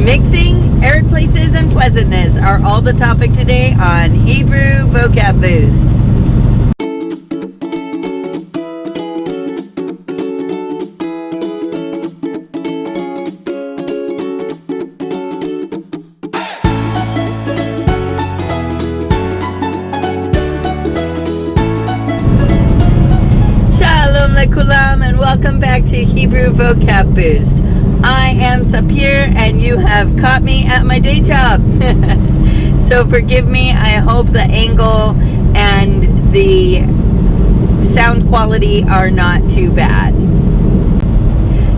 Mixing, arid places, and pleasantness are all the topic today on Hebrew Vocab Boost. Shalom lekulam, and welcome back to Hebrew Vocab Boost. I am Sapir, and you have caught me at my day job. So forgive me. I hope the angle and the sound quality are not too bad.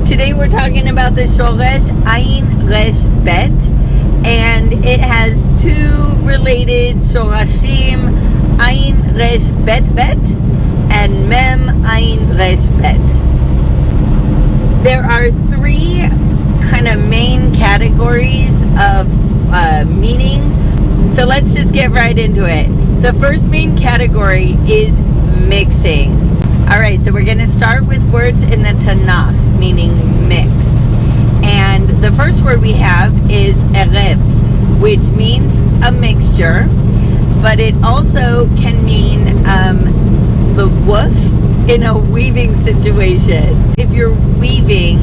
Today we're talking about the shoresh ayin resh bet, and it has two related shorashim, ayin-resh-bet-bet and mem-ayin-resh-bet. There are three kind of main categories of meanings, so let's just get right into it. The first main category is mixing. Alright, so we're going to start with words in the Tanakh, meaning mix. And the first word we have is erev, which means a mixture, but it also can mean the woof in a weaving situation. If you're weaving,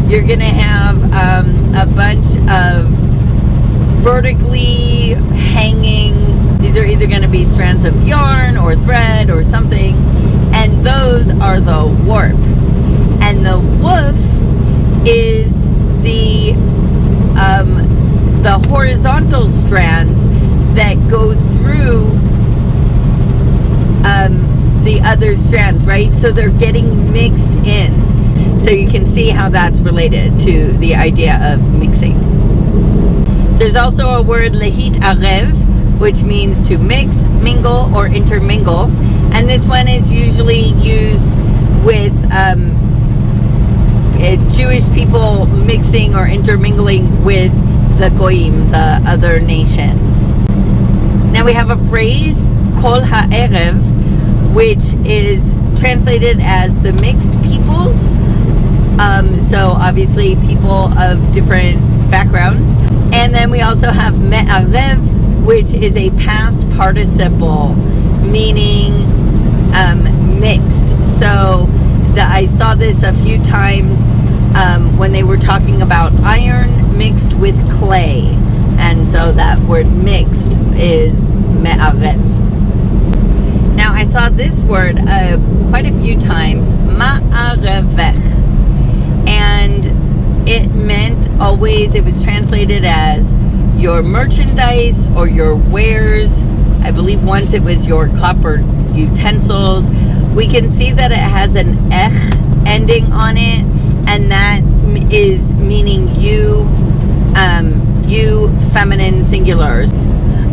you're going to have a bunch of vertically hanging, these are either going to be strands of yarn or thread or something, and those are the warp. And the woof is the horizontal strands that go through the other strands, right? So they're getting mixed in. So you can see how that's related to the idea of mixing. There's also a word lehit arev, which means to mix, mingle, or intermingle. And this one is usually used with Jewish people mixing or intermingling with the goyim, the other nations. Now we have a phrase, kol ha'erev, which is translated as the mixed peoples. So obviously people of different backgrounds. And then we also have me'arev, which is a past participle, meaning mixed. So I saw this a few times when they were talking about iron mixed with clay. And so that word mixed is me'arev. Now I saw this word quite a few times, ma'arevech, and it meant always, it was translated as your merchandise or your wares. I believe once it was your copper utensils. We can see that it has an ech ending on it, and that is meaning you feminine singulars.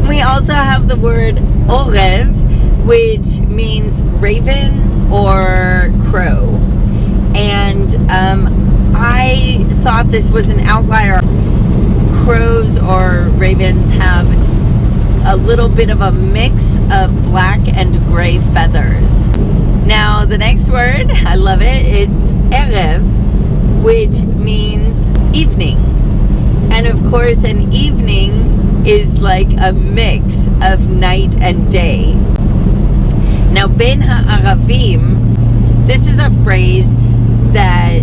We also have the word orev, which means raven or crow. And I thought this was an outlier. Crows or ravens have a little bit of a mix of black and gray feathers. Now the next word, I love it, it's erev, which means evening. And of course an evening is like a mix of night and day. Now, ben ha'aravim, this is a phrase that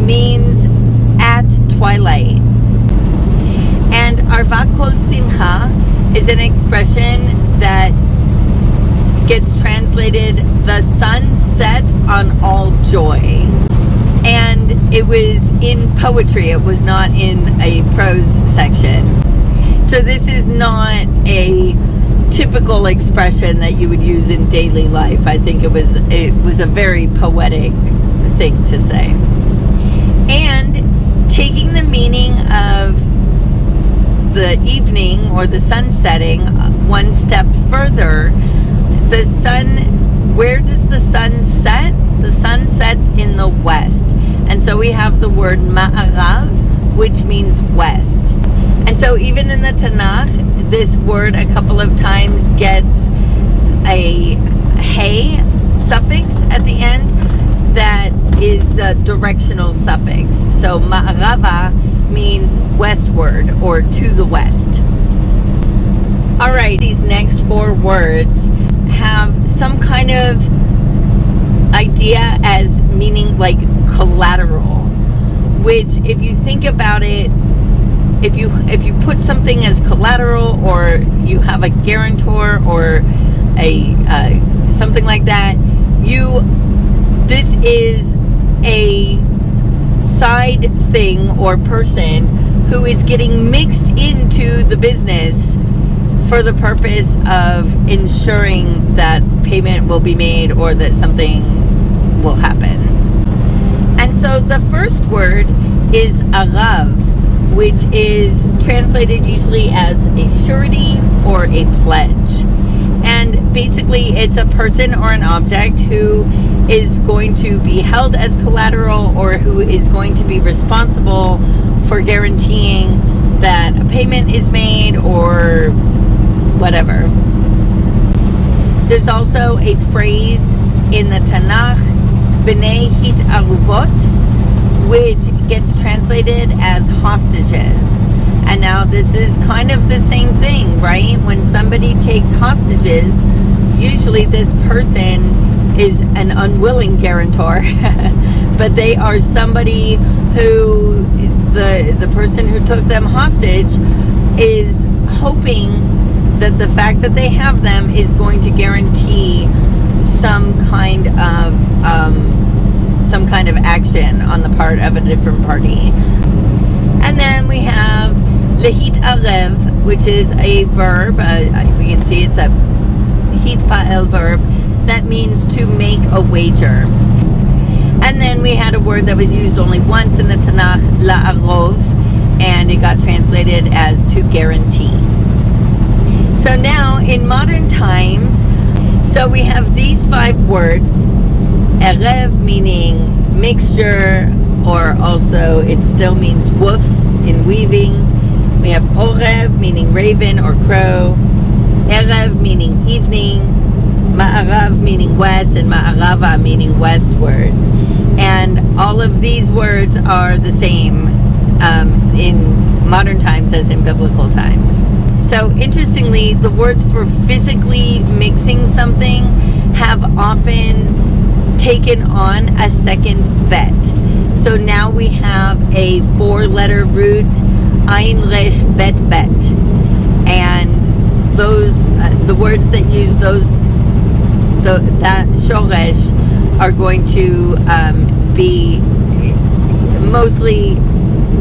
means at twilight. And arva kol simcha is an expression that gets translated the sun set on all joy. And it was in poetry, it was not in a prose section. So this is not a typical expression that you would use in daily life. I think it was a very poetic thing to say. And taking the meaning of the evening or the sun setting one step further, the sun, where does the sun set? The sun sets in the west. And so we have the word ma'arav, which means west. And so even in the Tanakh, this word a couple of times gets a hey suffix at the end that is the directional suffix. So ma'arava means or to the west. All right, these next 4 words have some kind of idea as meaning like collateral, which if you think about it, if you put something as collateral, or you have a guarantor or a something like that, this is a side thing or person who is getting mixed into the business for the purpose of ensuring that payment will be made or that something will happen. And so the first word is arav, which is translated usually as a surety or a pledge. And basically it's a person or an object who is going to be held as collateral, or who is going to be responsible for guaranteeing that a payment is made or whatever. There's also a phrase in the Tanakh, b'nei hit-aruvot, which gets translated as hostages. And now this is kind of the same thing, right? When somebody takes hostages, usually this person is an unwilling guarantor, but they are somebody who the person who took them hostage is hoping that the fact that they have them is going to guarantee some kind of action on the part of a different party. And then we have lehit arev, which is a verb. We can see it's a hitpa'el verb that means to make a wager. And then we had a word that was used only once in the Tanakh, la'arov, and it got translated as to guarantee. So now in modern times, so we have these 5 words. Erev meaning mixture, or also it still means woof in weaving. We have orev meaning raven or crow, erev meaning evening, ma'arav meaning west, and ma'arava meaning westward. And all of these words are the same in modern times as in biblical times. So interestingly, the words for physically mixing something have often taken on a second bet. So now we have a 4-letter root, ayin-resh-bet-bet, and those the words that use that shoresh are going to be mostly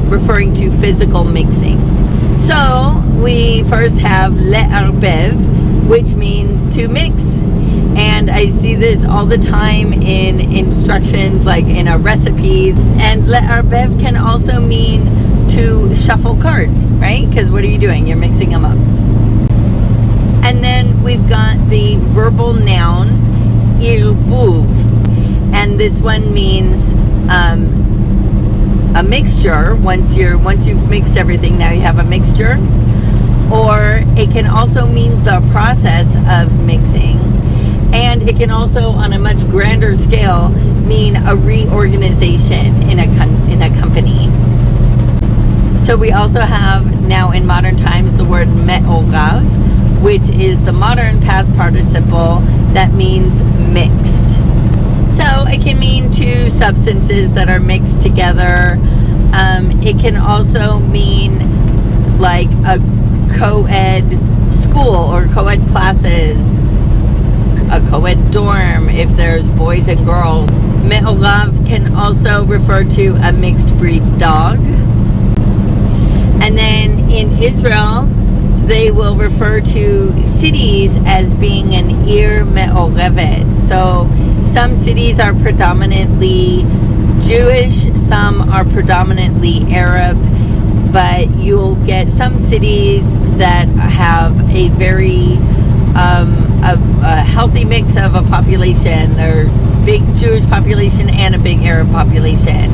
referring to physical mixing. So we first have le'arbev, which means to mix. And I see this all the time in instructions, like in a recipe. And le'arbev can also mean to shuffle cards, right? Because what are you doing? You're mixing them up. And then we've got the verbal noun, irbuv. And this one means a mixture. Once you've mixed everything, now you have a mixture. Or it can also mean the process of mixing. And it can also, on a much grander scale, mean a reorganization in a company. So we also have now in modern times the word me'orav, which is the modern past participle that means mixed. So it can mean 2 substances that are mixed together. It can also mean like a co-ed school or co-ed classes, a co-ed dorm if there's boys and girls. Me'orav can also refer to a mixed breed dog. And then in Israel, they will refer to cities as being an ir me'orevet. So some cities are predominantly Jewish, some are predominantly Arab, but you'll get some cities that have a very a healthy mix of a population. They're big Jewish population and a big Arab population,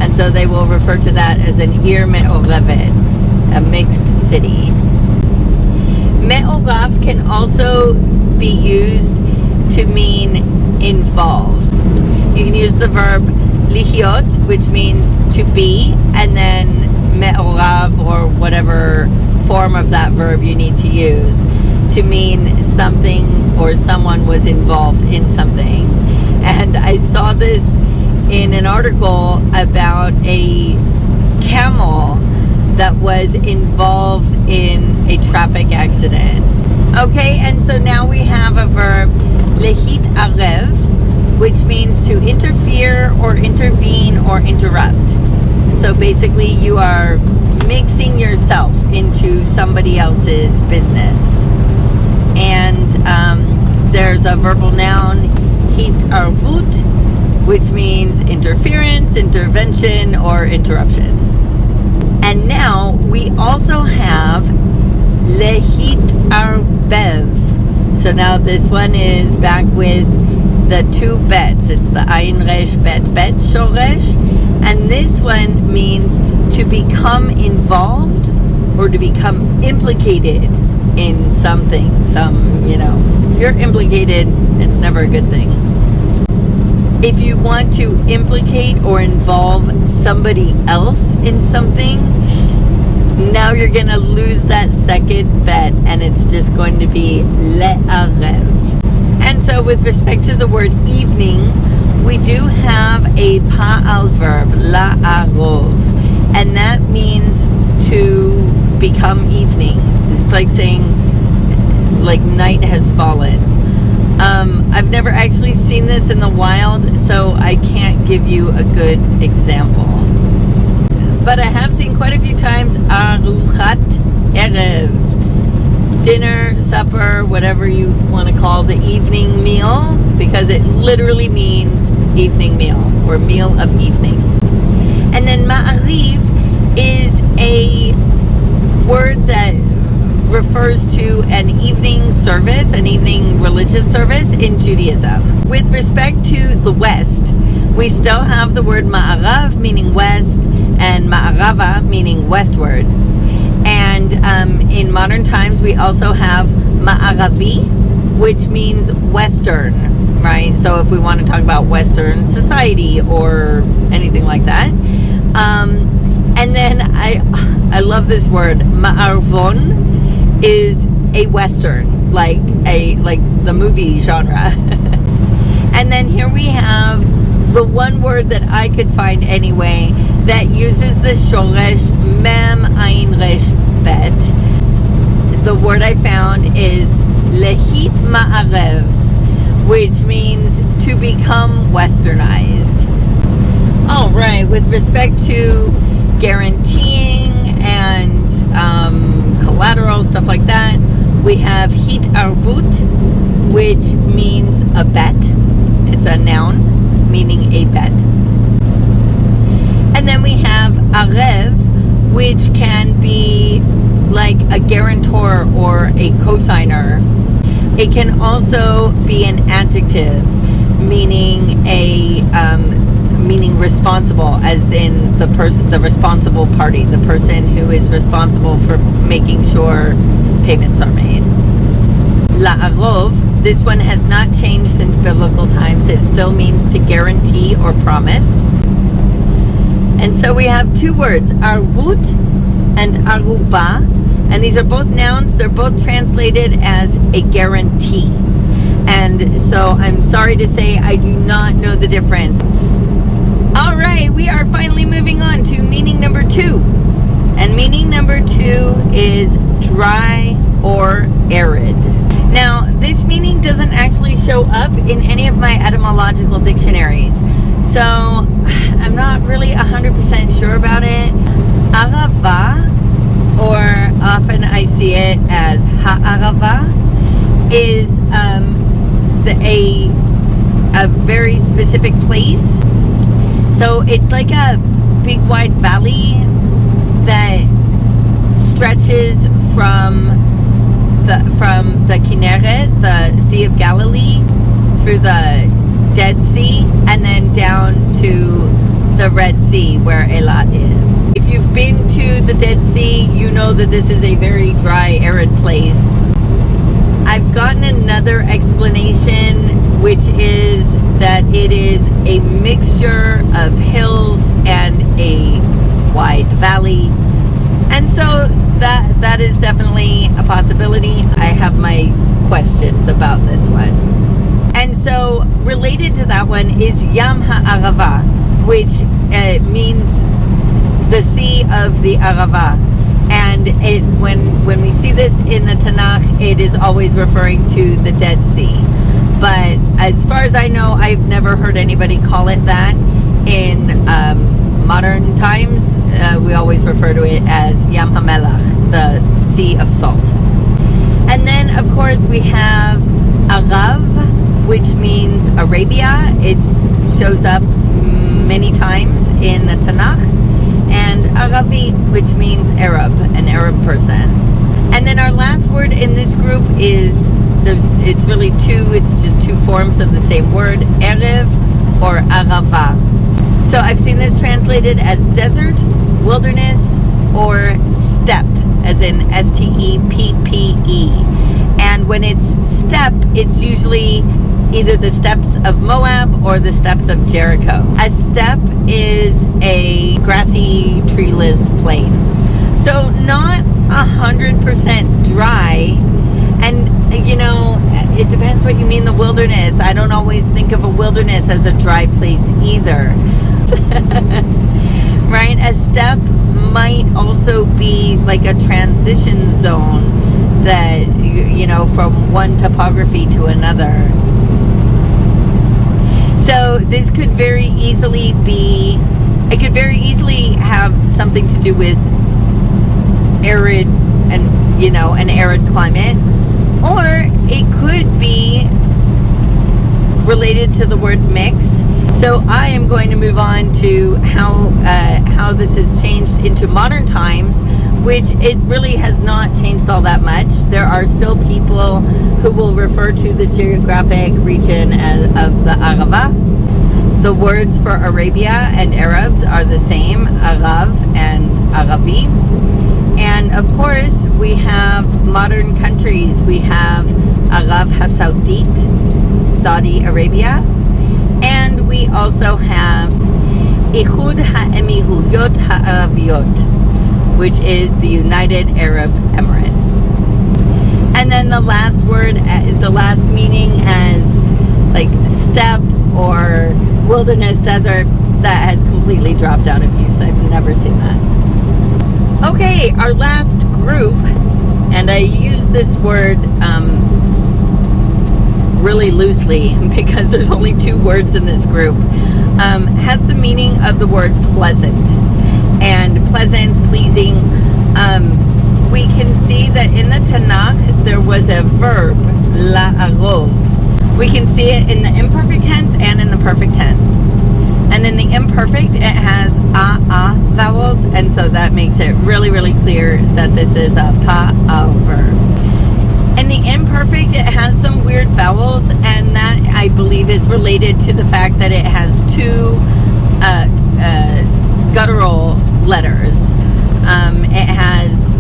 and so they will refer to that as an ir me'orevet, a mixed city. Me'orav can also be used to mean involved. You can use the verb lihiot, which means to be, and then me'orav or whatever form of that verb you need to use to mean something or someone was involved in something. And I saw this in an article about a camel that was involved in a traffic accident. Okay, and so now we have a verb, lehit arev, which means to interfere or intervene or interrupt. So basically you are mixing yourself into somebody else's business. And there's a verbal noun, hitarvut, which means interference, intervention, or interruption. And now we also have lehit arbev. So now this one is back with the two bets. It's the ayin-resh-bet-bet shoresh. And this one means to become involved or to become implicated in something. If you're implicated, it's never a good thing. If you want to implicate or involve somebody else in something, now you're going to lose that second bet, and it's just going to be le'arev. And so with respect to the word evening, we do have a pa'al verb, la'arov, and that means to become evening. It's like saying, like night has fallen. I've never actually seen this in the wild, so I can't give you a good example. But I have seen quite a few times aruchat erev, dinner, supper, whatever you want to call the evening meal, because it literally means evening meal or meal of evening. And then ma'ariv is a word that refers to an evening service, an evening religious service in Judaism. With respect to the West, we still have the word ma'arav, meaning west, and ma'arava, meaning westward. And in modern times, we also have ma'aravi, which means western, right? So if we want to talk about Western society or anything like that. And then I love this word, ma'arvon, is a Western, like the movie genre. And then here we have the one word that I could find anyway that uses the shoresh mem-ayin-resh-bet. The word I found is lehit ma'arev, which means to become westernized. All right, with respect to guaranteeing and collateral, stuff like that, we have hitarvut, which means a bet. It's a noun meaning a bet. And then we have arev, which can be like a guarantor or a cosigner. It can also be an adjective meaning meaning responsible, as in the responsible party, the person who is responsible for making sure payments are made. La'arov, this one has not changed since biblical times. It still means to guarantee or promise. And so we have two words, arvut and aruba, and these are both nouns. They're both translated as a guarantee. And so I'm sorry to say I do not know the difference. All right, we are finally moving on to meaning number 2. And meaning number 2 is dry or arid. Now, this meaning doesn't actually show up in any of my etymological dictionaries. So, I'm not really 100% sure about it. Arava, or often I see it as ha'arava, is a very specific place. So it's like a big wide valley that stretches from the Kinneret, the Sea of Galilee, through the Dead Sea, and then down to the Red Sea where Eilat is. If you've been to the Dead Sea, you know that this is a very dry, arid place. I've gotten another explanation, which is that it is a mixture of hills and a wide valley. And so that is definitely a possibility. I have my questions about this one. And so related to that one is Yam Ha'arava, which means the Sea of the Arava. And when we see this in the Tanakh, it is always referring to the Dead Sea. But as far as I know, I've never heard anybody call it that. In modern times, we always refer to it as Yam HaMelach, the Sea of Salt. And then, of course, we have Arav, which means Arabia. It shows up many times in the Tanakh. And Aravi, which means Arab, an Arab person. And then our last word in this group is, it's really it's just two forms of the same word, Erev or Arava. So I've seen this translated as desert, wilderness, or steppe, as in S-T-E-P-P-E. And when it's steppe, it's usually either the steppes of Moab or the steppes of Jericho. A steppe is a grassy, treeless plain. So not 100% dry. And, you know, it depends what you mean the wilderness. I don't always think of a wilderness as a dry place either. Right? A steppe might also be like a transition zone that, you know, from one topography to another. So this could very easily have something to do with arid and, you know, an arid climate, or it could be related to the word mix. So I am going to move on to how this has changed into modern times, which it really has not changed all that much. There are still people who will refer to the geographic region of the Arava. The words for Arabia and Arabs are the same, Arav and Aravi. And of course, we have modern countries. We have Arab HaSaudit, Saudi Arabia. And we also have Ikhud HaEmiruyot HaArabiyot, which is the United Arab Emirates. And then the last word, the last meaning as like steppe or wilderness, desert, that has completely dropped out of use. I've never seen that. Okay, our last group, and I use this word really loosely because there's only two words in this group, has the meaning of the word pleasant. And pleasant, pleasing. We can see that in the Tanakh there was a verb, la'arov. We can see it in the imperfect tense and in the perfect tense. And in the imperfect, it has a vowels, and so that makes it really, really clear that this is a pa-a verb. In the imperfect, it has some weird vowels, and that, I believe, is related to the fact that it has two guttural letters. It has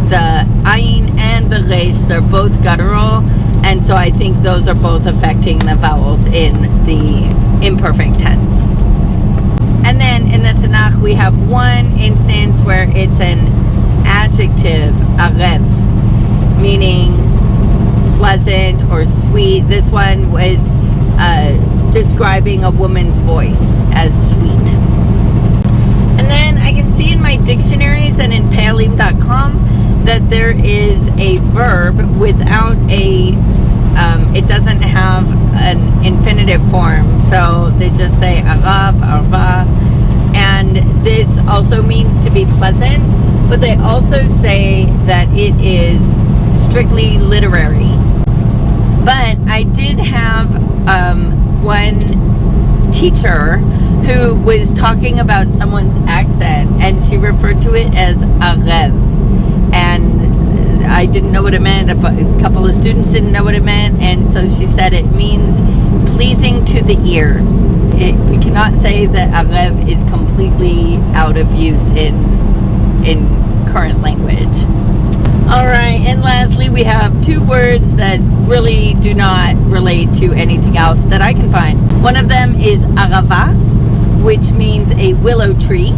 the ayin and the resh, they're both guttural, and so I think those are both affecting the vowels in the imperfect tense. And then in the Tanakh, we have one instance where it's an adjective, arev, meaning pleasant or sweet. This one was describing a woman's voice as sweet. And then I can see in my dictionaries and in Payalim.com that there is a verb without it doesn't have an infinitive form. So they just say arav, arva. And this also means to be pleasant, but they also say that it is strictly literary. But I did have one teacher who was talking about someone's accent, and she referred to it as arev. And I didn't know what it meant. A couple of students didn't know what it meant, and so she said it means pleasing to the ear. We cannot say that arev is completely out of use in current language. All right, and lastly, we have two words that really do not relate to anything else that I can find. One of them is arava, which means a willow tree.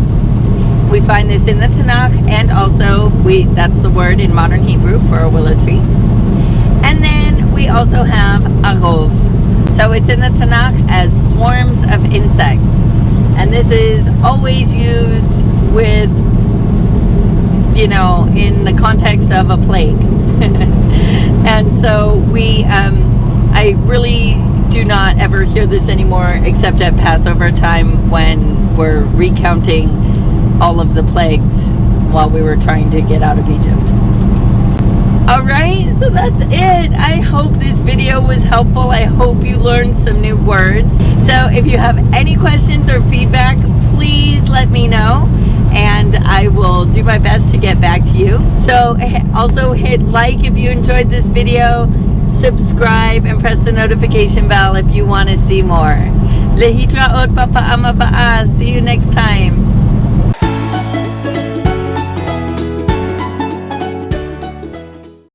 We find this in the Tanakh, and also we that's the word in modern Hebrew for a willow tree. And then we also have arov. So it's in the Tanakh as swarms of insects. And this is always used with, in the context of a plague. And so I really do not ever hear this anymore except at Passover time when we're recounting all of the plagues while we were trying to get out of Egypt. Alright, so that's it. I hope this video was helpful. I hope you learned some new words. So if you have any questions or feedback, please let me know, and I will do my best to get back to you. So also hit like if you enjoyed this video, subscribe, and press the notification bell if you want to see more. Lehitraot papa'am abaa. See you next time.